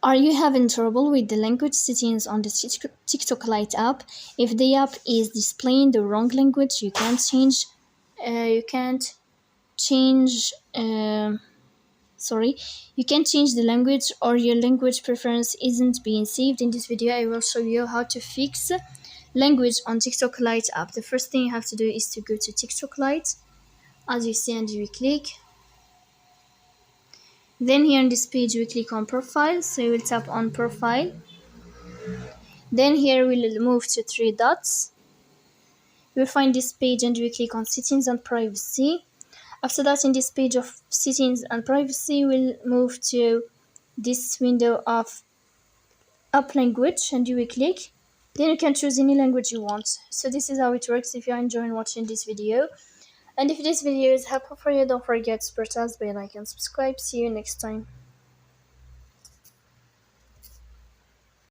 Are you having trouble with the language settings on the TikTok Lite app? If the app is displaying the wrong language, you can't change. You can't change. Sorry, you can change the language, or your language preference isn't being saved. In this video, I will show you how to fix language on TikTok Lite app. The first thing you have to do is to go to TikTok Lite, as you see, and you click. Then here on this page, we click on profile, so you will tap on profile. Then here we'll move to three dots. You'll find this page and we click on settings and privacy. After that, in this page of settings and privacy, we'll move to this window of app language and you will click. Then you can choose any language you want. So this is how it works if you're enjoying watching this video. And if this video is helpful for you, don't forget to press bell icon and subscribe. See you next time.